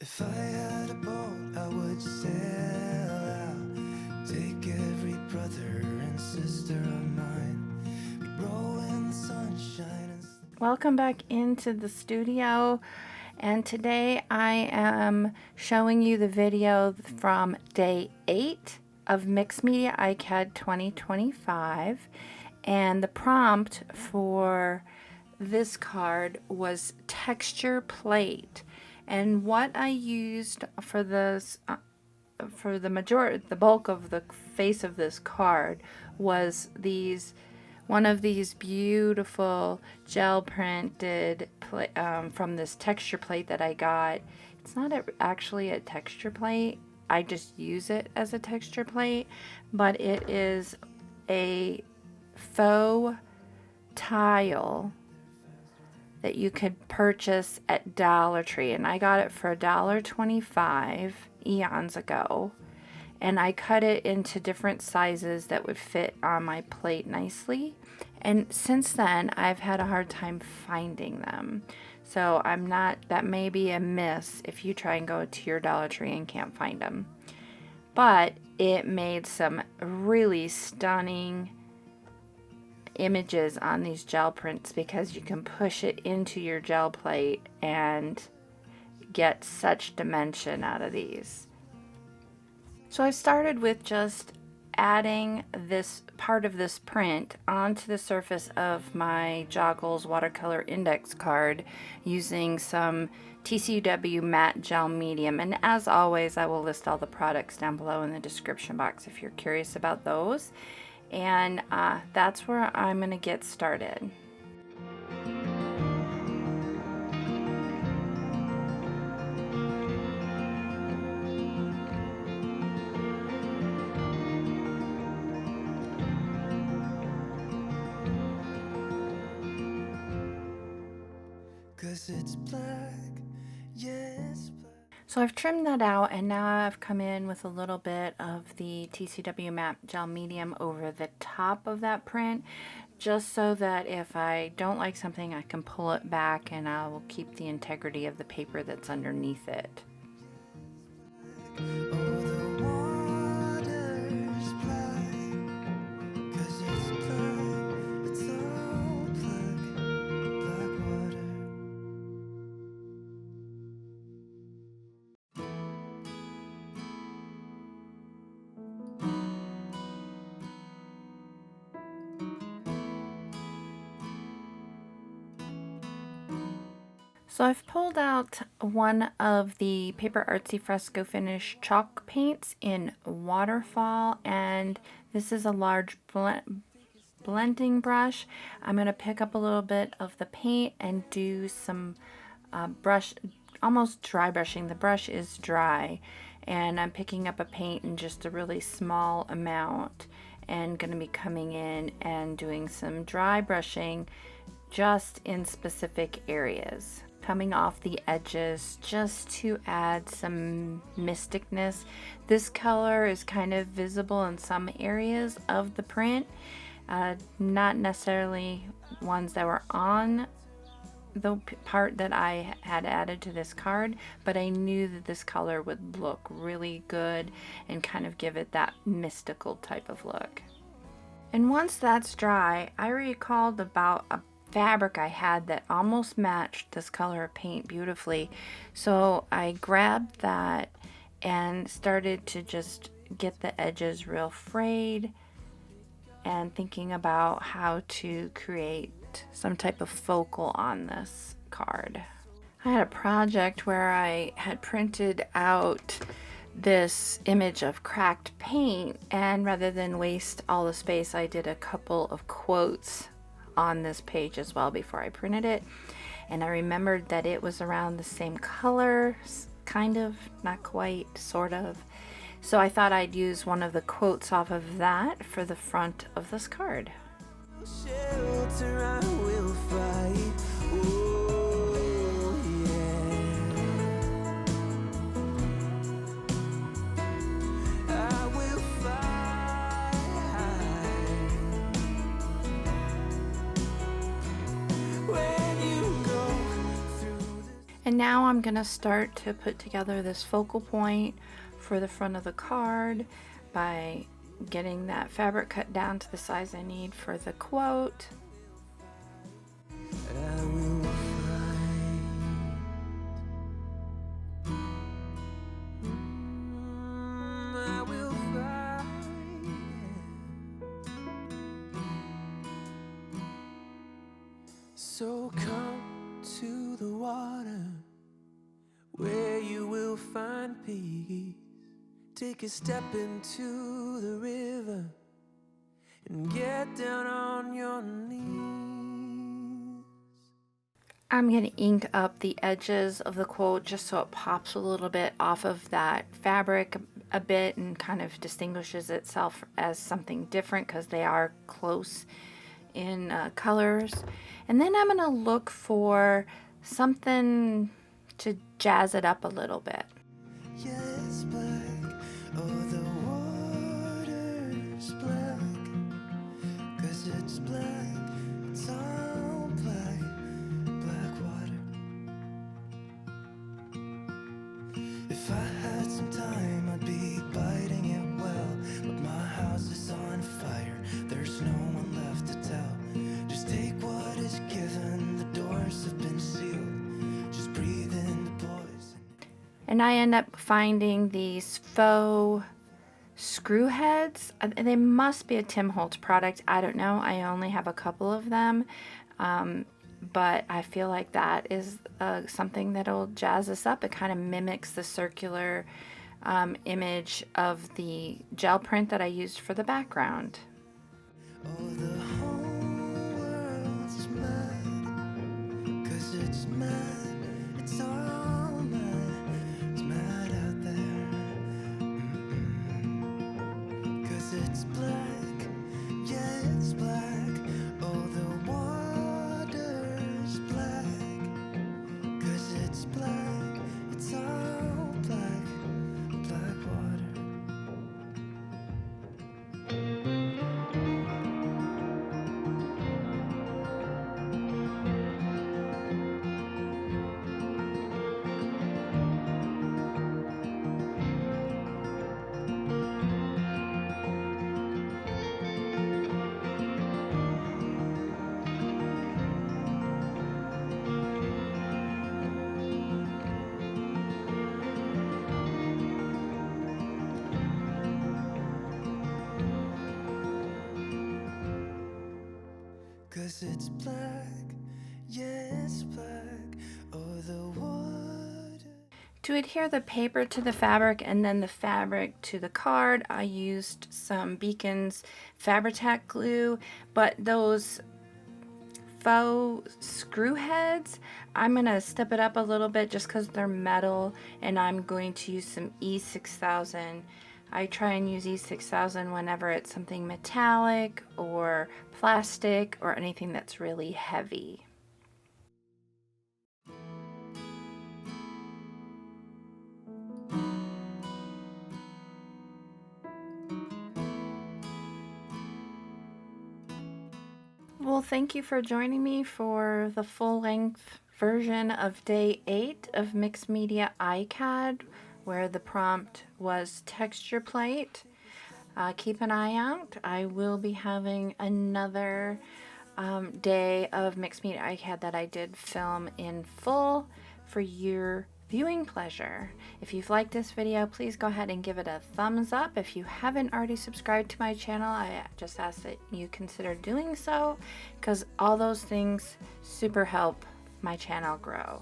If I had a boat, I would sail out, take every brother and sister of mine. We'd roll in the sunshine and Welcome back into the studio, and today I am showing you the video from day 8 of Mixed Media ICAD 2025, and the prompt for this card was texture plate. And what I used for this for the bulk of the face of this card was one of these beautiful gel printed from this texture plate that I got. It's not actually a texture plate, I just use it as a texture plate, but it is a faux tile that you could purchase at Dollar Tree, and I got it for $1.25 eons ago, and I cut it into different sizes that would fit on my plate nicely. And since then I've had a hard time finding them, so that may be a miss if you try and go to your Dollar Tree and can't find them. But it made some really stunning images on these gel prints because you can push it into your gel plate and get such dimension out of these. So I started with just adding this part of this print onto the surface of my Joggles watercolor index card using some TCW Matte Gel Medium, and as always I will list all the products down below in the description box if you're curious about those. And that's where I'm going to get started. cause it's black, yes, black. So I've trimmed that out, and now I've come in with a little bit of the TCW Matte Gel Medium over the top of that print, just so that if I don't like something I can pull it back and I will keep the integrity of the paper that's underneath it. So I've pulled out one of the PaperArtsy Fresco Finish chalk paints in Waterfall, and this is a large blending brush. I'm going to pick up a little bit of the paint and do some almost dry brushing. The brush is dry, and I'm picking up a paint in just a really small amount and going to be coming in and doing some dry brushing just in specific areas, coming off the edges just to add some mysticness. This color is kind of visible in some areas of the print, not necessarily ones that were on the part that I had added to this card, but I knew that this color would look really good and kind of give it that mystical type of look. And once that's dry, I recalled about a fabric I had that almost matched this color of paint beautifully, so I grabbed that and started to just get the edges real frayed and thinking about how to create some type of focal on this card. I had a project where I had printed out this image of cracked paint, and rather than waste all the space, I did a couple of quotes on this page as well before I printed it, and I remembered that it was around the same color, kind of, not quite, sort of, so I thought I'd use one of the quotes off of that for the front of this card. Shelter, I will fight. Oh, yeah. I will fight. When you go through this. And now I'm going to start to put together this focal point for the front of the card by getting that fabric cut down to the size I need for the quote. So come to the water where you will find peace. Take a step into the river and get down on your knees. I'm going to ink up the edges of the quote just so it pops a little bit off of that fabric a bit and kind of distinguishes itself as something different because they are close in colors. And then I'm going to look for something to jazz it up a little bit. Yes, black, oh the water's black, 'cause it's black, it's all black, black water. If I had some time I'd be biting it well, but my house is on fire, there's no one left to tell. Just take what is given, the doors have been sealed, just breathe in the poison. And I end up finding these faux screw heads. They must be a Tim Holtz product. I don't know. I only have a couple of them. But I feel like that is something that'll jazz us up. It kind of mimics the circular image of the gel print that I used for the background. Oh, the whole world's mad, 'cause it's mad, it's all mad, it's mad out there. 'Cause it's black, yeah, it's black, oh, the water's black, 'cause it's black, it's all black, black water. Cause it's black, yes, black, oh, the water. To adhere the paper to the fabric and then the fabric to the card, I used some Beacon's Fabri-Tac glue, but those faux screw heads, I'm going to step it up a little bit just because they're metal, and I'm going to use some E6000. I try and use E6000 whenever it's something metallic or plastic or anything that's really heavy. Well, thank you for joining me for the full-length version of Day 8 of Mixed Media ICAD, where the prompt was texture plate. Keep an eye out. I will be having another day of Mixed Media ICAD that I did film in full for your viewing pleasure. If you've liked this video, please go ahead and give it a thumbs up. If you haven't already subscribed to my channel, I just ask that you consider doing so, because all those things super help my channel grow.